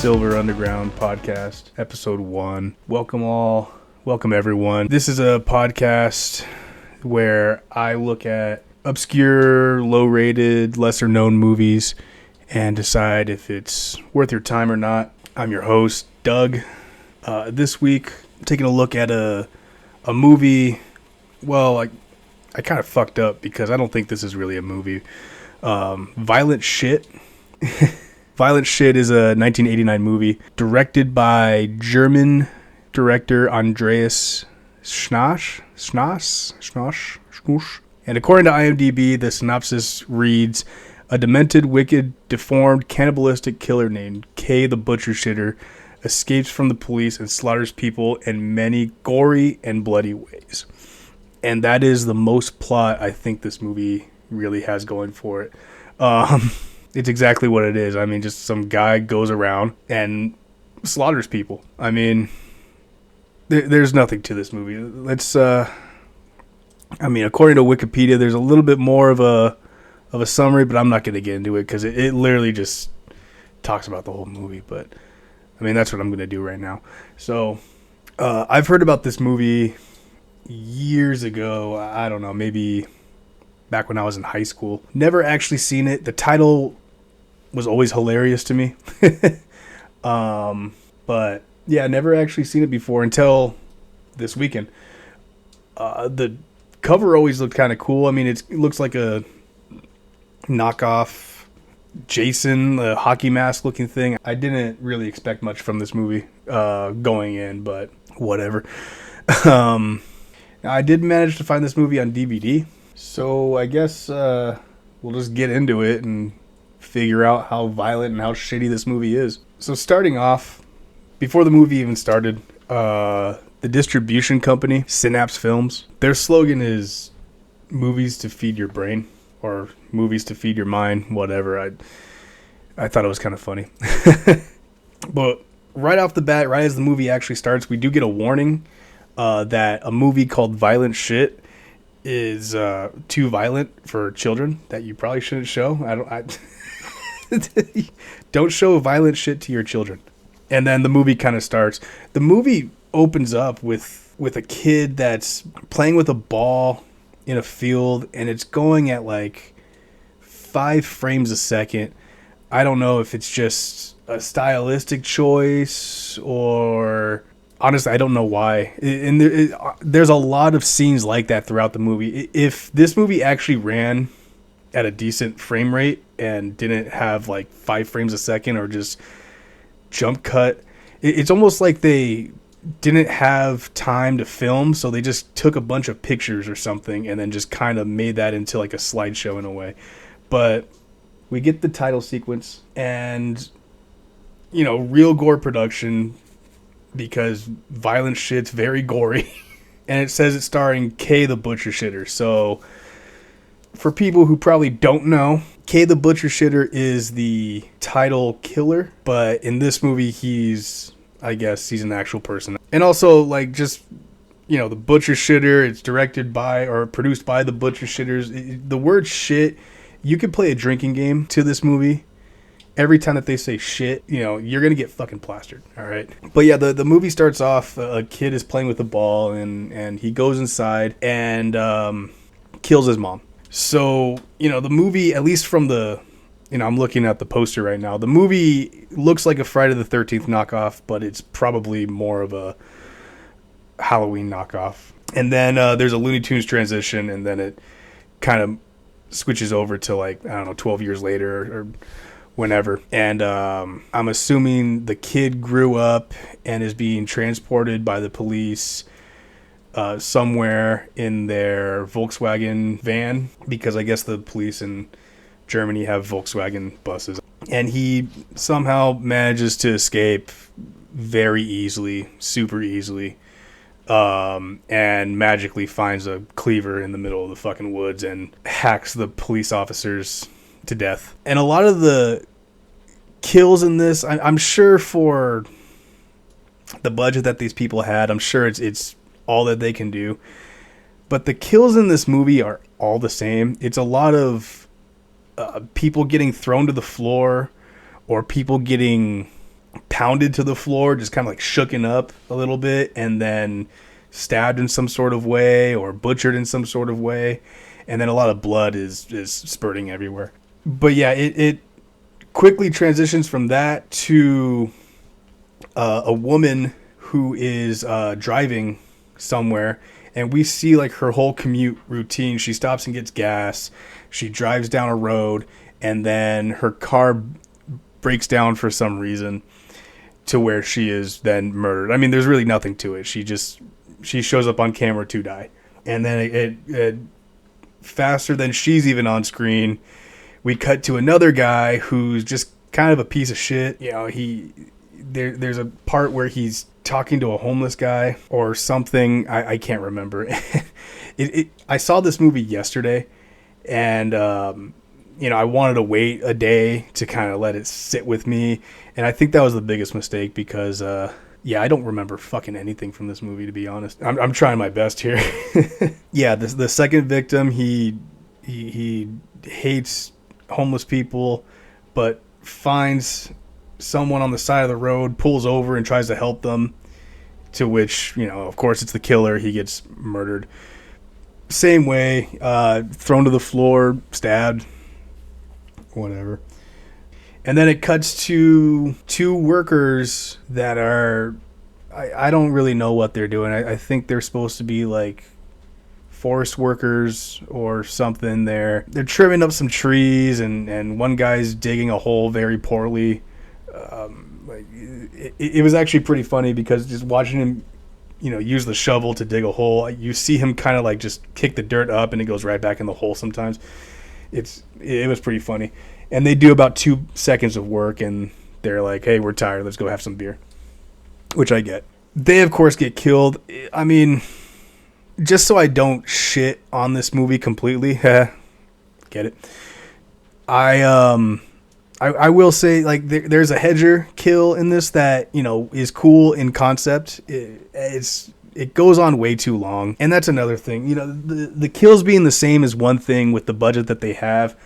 Silver Underground Podcast, Episode 1. Welcome everyone. This is a podcast where I look at obscure, low-rated, lesser-known movies and decide if it's worth your time or not. I'm your host, Doug. This week, I'm taking a look at a movie. Well, I kind of fucked up because I don't think this is really a movie. Violent Shit. Violent Shit is a 1989 movie directed by German director Andreas Schnoss. And according to IMDb, the synopsis reads, a demented, wicked, deformed, cannibalistic killer named Kay the Butcher Shitter escapes from the police and slaughters people in many gory and bloody ways. And that is the most plot I think this movie really has going for it. It's exactly what it is. I mean, just some guy goes around and slaughters people. I mean, there's nothing to this movie. According to Wikipedia, there's a little bit more of a summary, but I'm not going to get into it because it literally just talks about the whole movie. But, I mean, that's what I'm going to do right now. So, I've heard about this movie years ago. I don't know, maybe back when I was in high school. Never actually seen it. The title was always hilarious to me. But yeah, never actually seen it before until this weekend. The cover always looked kind of cool. I mean, it looks like a knockoff Jason, the hockey mask looking thing. I didn't really expect much from this movie going in, but whatever. I did manage to find this movie on DVD. So I guess we'll just get into it and figure out how violent and how shitty this movie is. So starting off, before the movie even started, the distribution company, Synapse Films, their slogan is movies to feed your brain or movies to feed your mind, whatever. I thought it was kind of funny. But right off the bat, right as the movie actually starts, we do get a warning that a movie called Violent Shit is too violent for children, that you probably shouldn't show. Don't show violent shit to your children. And then the movie kind of starts. The movie opens up with a kid that's playing with a ball in a field, and it's going at like 5 frames a second. I don't know if it's just a stylistic choice or... Honestly, I don't know why. And there's a lot of scenes like that throughout the movie. If this movie actually ran at a decent frame rate and didn't have like 5 frames a second or just jump cut, it's almost like they didn't have time to film, so they just took a bunch of pictures or something and then just kind of made that into like a slideshow in a way. But we get the title sequence and, you know, real gore production, because Violent Shit's very gory. And it says it's starring Kay the Butcher Shitter. So, for people who probably don't know, Kay the Butcher Shitter is the title killer. But in this movie, he's an actual person. And also, like, just, you know, the Butcher Shitter, it's directed by or produced by the Butcher Shitters. The word shit, you could play a drinking game to this movie. Every time that they say shit, you know, you're going to get fucking plastered, all right? But yeah, the movie starts off, a kid is playing with a ball, and he goes inside and kills his mom. So, you know, the movie, at least from I'm looking at the poster right now, the movie looks like a Friday the 13th knockoff, but it's probably more of a Halloween knockoff. And then there's a Looney Tunes transition, and then it kind of switches over to, like, I don't know, 12 years later or whenever. And I'm assuming the kid grew up and is being transported by the police somewhere in their Volkswagen van, because I guess the police in Germany have Volkswagen buses. And he somehow manages to escape very easily, super easily, and magically finds a cleaver in the middle of the fucking woods and hacks the police officers to death. And a lot of the kills in this, I'm sure for the budget that these people had, I'm sure it's all that they can do. But the kills in this movie are all the same. It's a lot of people getting thrown to the floor, or people getting pounded to the floor, just kind of like shooken up a little bit, and then stabbed in some sort of way or butchered in some sort of way. And then a lot of blood is spurting everywhere. But yeah, it quickly transitions from that to a woman who is driving somewhere, and we see like her whole commute routine. She stops and gets gas. She drives down a road, and then her car breaks down for some reason to where she is then murdered. I mean, there's really nothing to it. She shows up on camera to die. And then it faster than she's even on screen, we cut to another guy who's just kind of a piece of shit. You know, there's a part where he's talking to a homeless guy or something. I can't remember. I saw this movie yesterday, and I wanted to wait a day to kind of let it sit with me, and I think that was the biggest mistake because I don't remember fucking anything from this movie, to be honest. I'm trying my best here. Yeah, the second victim, he hates homeless people, but finds someone on the side of the road, pulls over and tries to help them, to which, of course it's the killer. He gets murdered. Same way, thrown to the floor, stabbed, whatever. And then it cuts to two workers that are, I don't really know what they're doing. I think they're supposed to be like forest workers or something. They're trimming up some trees, and one guy's digging a hole very poorly. It was actually pretty funny because just watching him, use the shovel to dig a hole, you see him kind of like just kick the dirt up and it goes right back in the hole sometimes. It was pretty funny. And they do about 2 seconds of work, and they're like, hey, we're tired. Let's go have some beer, which I get. They, of course, get killed. I mean, just so I don't shit on this movie completely, get it? I will say, like, there's a hedger kill in this that, is cool in concept. It goes on way too long, and that's another thing. The kills being the same is one thing with the budget that they have,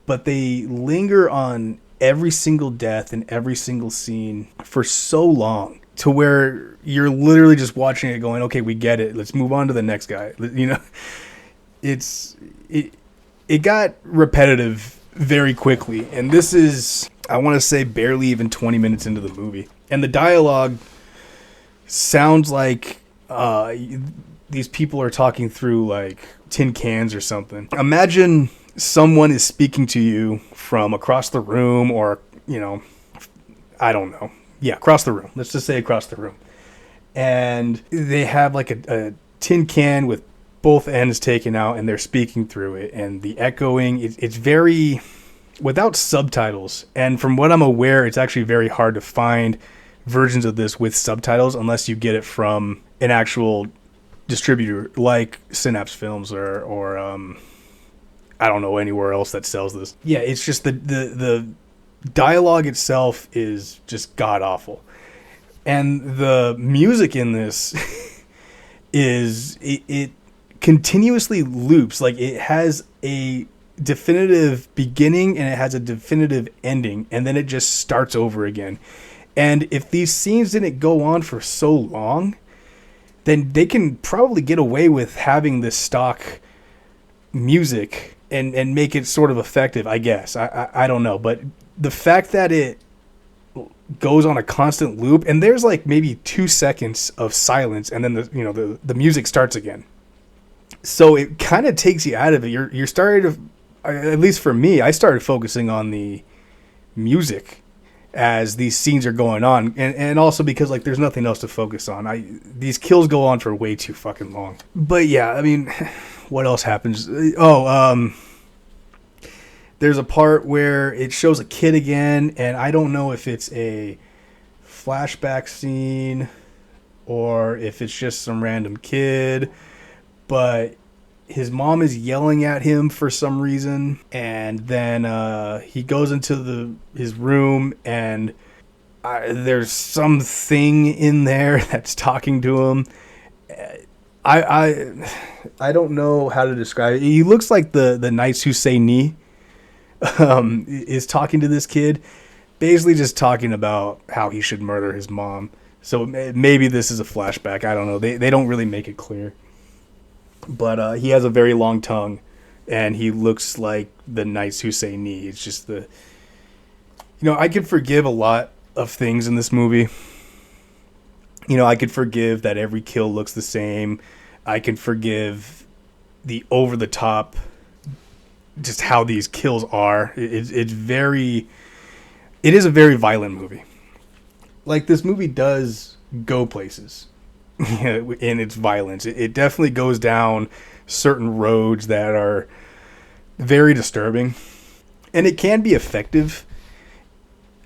but they linger on every single death and every single scene for so long to where you're literally just watching it going, okay, we get it. Let's move on to the next guy. It got repetitive very quickly. And this is, I want to say, barely even 20 minutes into the movie. And the dialogue sounds like these people are talking through like tin cans or something. Imagine someone is speaking to you from across the room, or, I don't know. Yeah, across the room. Let's just say across the room. And they have like a tin can with both ends taken out, and they're speaking through it. And the echoing, it's very, without subtitles. And from what I'm aware, it's actually very hard to find versions of this with subtitles unless you get it from an actual distributor like Synapse Films or I don't know anywhere else that sells this. Yeah, it's just the dialogue itself is just god awful, and the music in this is it continuously loops. Like, it has a definitive beginning and it has a definitive ending, and then it just starts over again. And if these scenes didn't go on for so long, then they can probably get away with having this stock music and make it sort of effective, I guess. I don't know. But the fact that it goes on a constant loop, and there's like maybe 2 seconds of silence, and then the music starts again. So it kind of takes you out of it. You're starting to, at least for me, I started focusing on the music as these scenes are going on, and also because like there's nothing else to focus on. These kills go on for way too fucking long. But yeah, I mean, what else happens? There's a part where it shows a kid again, and I don't know if it's a flashback scene or if it's just some random kid, but his mom is yelling at him for some reason, and then he goes into his room, and there's something in there that's talking to him. I don't know how to describe it. He looks like the Knights Who Say Ni is talking to this kid. basically just talking about how he should murder his mom. So maybe this is a flashback. I don't know. They don't really make it clear. But he has a very long tongue, and he looks like the nice Husseini. It's just I could forgive a lot of things in this movie. I could forgive that every kill looks the same. I can forgive the over the top, just how these kills are. It is a very violent movie. Like, this movie does go places in its violence. It definitely goes down certain roads that are very disturbing, and it can be effective,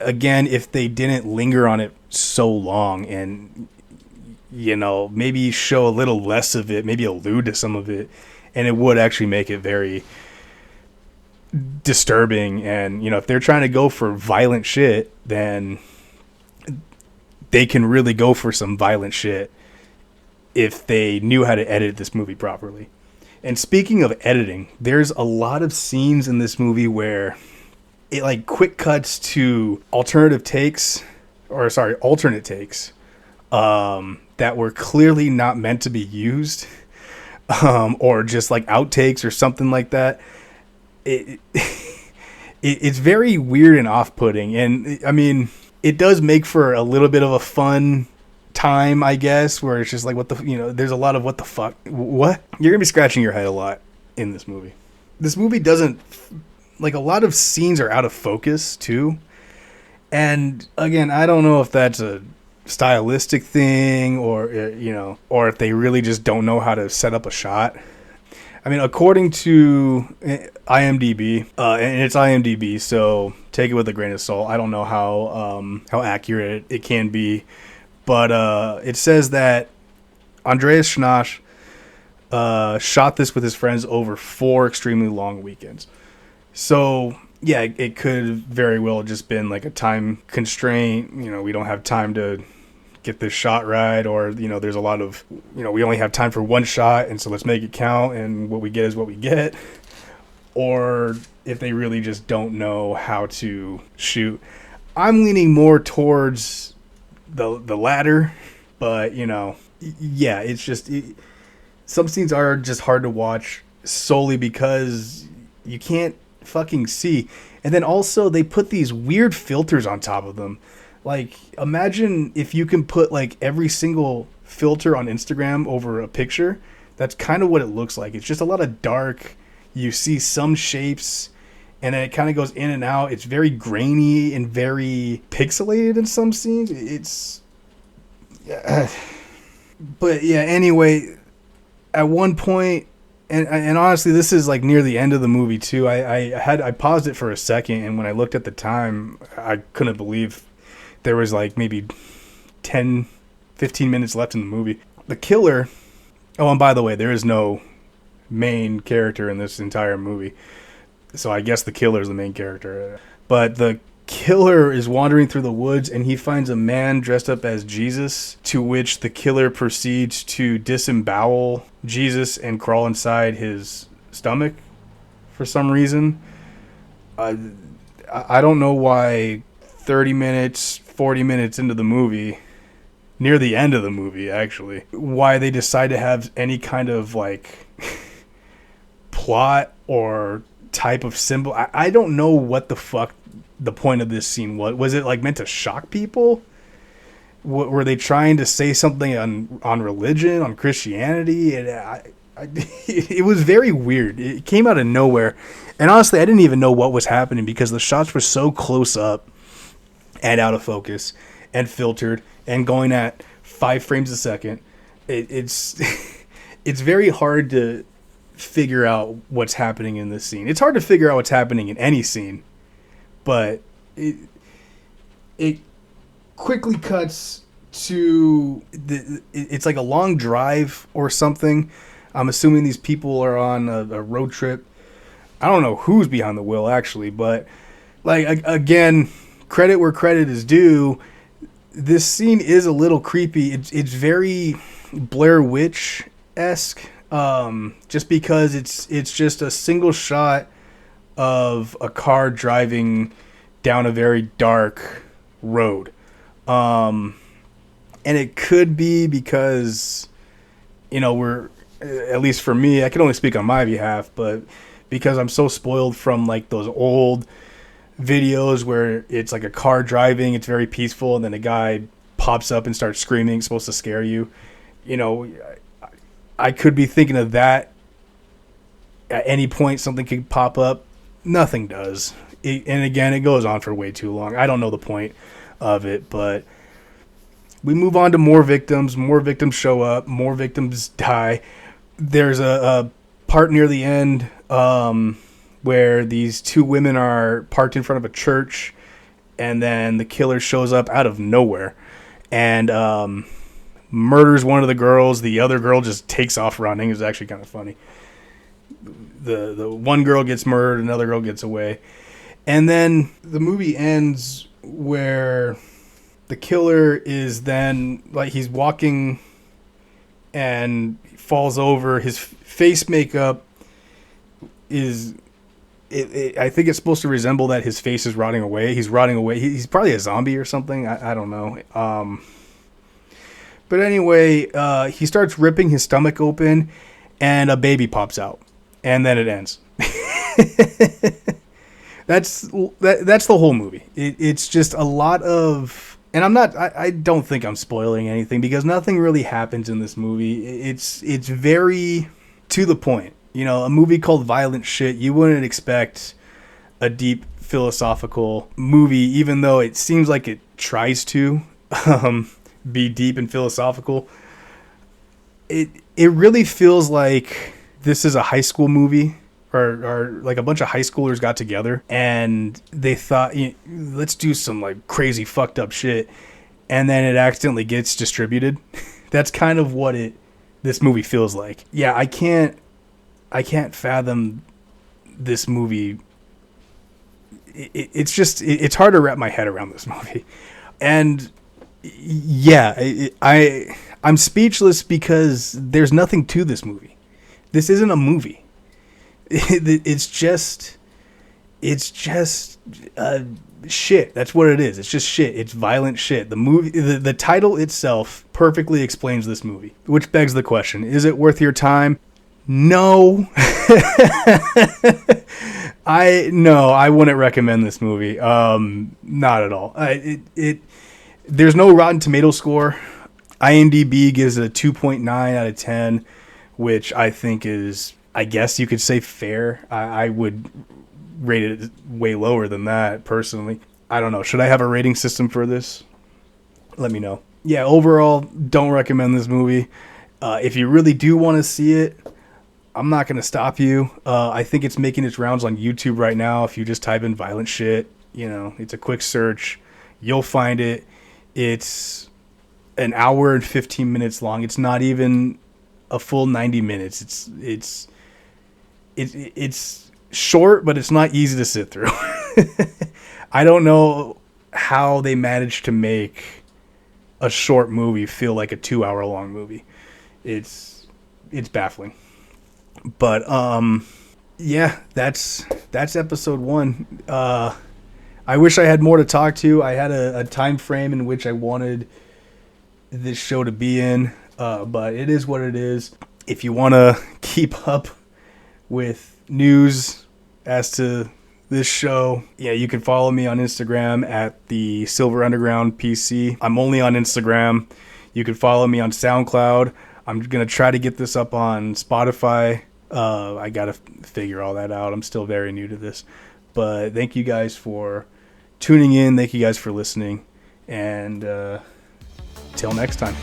again, if they didn't linger on it so long and, maybe show a little less of it, maybe allude to some of it, and it would actually make it very disturbing. And, if they're trying to go for violent shit, then they can really go for some violent shit if they knew how to edit this movie properly. And speaking of editing, there's a lot of scenes in this movie where it like quick cuts to alternate takes that were clearly not meant to be used, or just like outtakes or something like that. It's very weird and off-putting, and I mean, it does make for a little bit of a fun time, I guess, where it's just like, there's a lot of what the fuck, what? You're gonna be scratching your head a lot in this movie. This movie doesn't, like, a lot of scenes are out of focus too, and again, I don't know if that's a stylistic thing or if they really just don't know how to set up a shot. I mean, according to IMDb, and it's IMDb, so take it with a grain of salt. I don't know how accurate it can be, but it says that Andreas Schnasch shot this with his friends over 4 extremely long weekends. So yeah, it could very well have just been like a time constraint. We don't have time to get this shot right, or there's a lot of we only have time for one shot, and so let's make it count, and what we get is what we get. Or if they really just don't know how to shoot. I'm leaning more towards the latter, but yeah, it's just some scenes are just hard to watch solely because you can't fucking see. And then also they put these weird filters on top of them. Like, imagine if you can put like every single filter on Instagram over a picture. That's kind of what it looks like. It's just a lot of dark. You see some shapes, and then it kind of goes in and out. It's very grainy and very pixelated in some scenes. But yeah, anyway, at one point, and honestly, this is like near the end of the movie too. I paused it for a second, and when I looked at the time, I couldn't believe there was like maybe 10, 15 minutes left in the movie. The killer, oh, and by the way, there is no main character in this entire movie, so I guess the killer is the main character. But the killer is wandering through the woods, and he finds a man dressed up as Jesus, to which the killer proceeds to disembowel Jesus and crawl inside his stomach for some reason. I don't know why 30 minutes, 40 minutes into the movie, near the end of the movie actually, why they decide to have any kind of like plot or type of symbol. I don't know what the fuck the point of this scene was. Was it like meant to shock people? Were they trying to say something on religion, on Christianity? And it was very weird. It came out of nowhere, and honestly, I didn't even know what was happening because the shots were so close up and out of focus and filtered and going at 5 frames a second. It's it's very hard to figure out what's happening in this scene. It's hard to figure out what's happening in any scene, but it quickly cuts to it's like a long drive or something. I'm assuming these people are on a road trip. I don't know who's behind the wheel actually, but like again, credit where credit is due. This scene is a little creepy. It's very Blair Witch-esque, just because it's just a single shot of a car driving down a very dark road. And it could be because, we're, at least for me, I can only speak on my behalf, but because I'm so spoiled from like those old videos where it's like a car driving, it's very peaceful, and then a guy pops up and starts screaming, it's supposed to scare you. I could be thinking of that. At any point, something could pop up. Nothing does. And again, it goes on for way too long. I don't know the point of it, but we move on to more victims. More victims show up. More victims die. There's a part near the end where these two women are parked in front of a church, and then the killer shows up out of nowhere and murders one of the girls. The other girl just takes off running. It's actually kind of funny. The one girl gets murdered, another girl gets away. And then the movie ends where the killer is then, like, he's walking and falls over. His face makeup is... I think it's supposed to resemble that his face is rotting away. He's rotting away. He's probably a zombie or something. I don't know. But anyway, he starts ripping his stomach open, and a baby pops out, and then it ends. That's the whole movie. It's just a lot of, and I don't think I'm spoiling anything because nothing really happens in this movie. It's very to the point. A movie called Violent Shit, you wouldn't expect a deep philosophical movie, even though it seems like it tries to be deep and philosophical. It really feels like this is a high school movie, or like a bunch of high schoolers got together and they thought, let's do some like crazy fucked up shit, and then it accidentally gets distributed. That's kind of what this movie feels like. Yeah, I can't fathom this movie. It's hard to wrap my head around this movie. And yeah, I'm speechless because there's nothing to this movie. This isn't a movie. It's just shit. That's what it is. It's just shit. It's violent shit. The movie, the title itself perfectly explains this movie, which begs the question, is it worth your time? No. I wouldn't recommend this movie. Not at all. There's no Rotten Tomato score. IMDb gives it a 2.9 out of 10, which I think is, I guess you could say, fair. I would rate it way lower than that, personally. I don't know. Should I have a rating system for this? Let me know. Yeah, overall, don't recommend this movie. If you really do want to see it, I'm not going to stop you. I think it's making its rounds on YouTube right now. If you just type in Violent Shit, it's a quick search. You'll find it. It's an hour and 15 minutes long. It's not even a full 90 minutes. It's short, but it's not easy to sit through. I don't know how they managed to make a short movie feel like a 2-hour long movie. It's baffling. But yeah, that's episode 1. I wish I had more to talk to. I had a time frame in which I wanted this show to be in, but it is what it is. If you want to keep up with news as to this show, yeah, you can follow me on Instagram at the Silver Underground PC. I'm only on Instagram. You can follow me on SoundCloud. I'm going to try to get this up on Spotify. I got to figure all that out. I'm still very new to this. But thank you guys for tuning in. Thank you guys for listening. And till next time.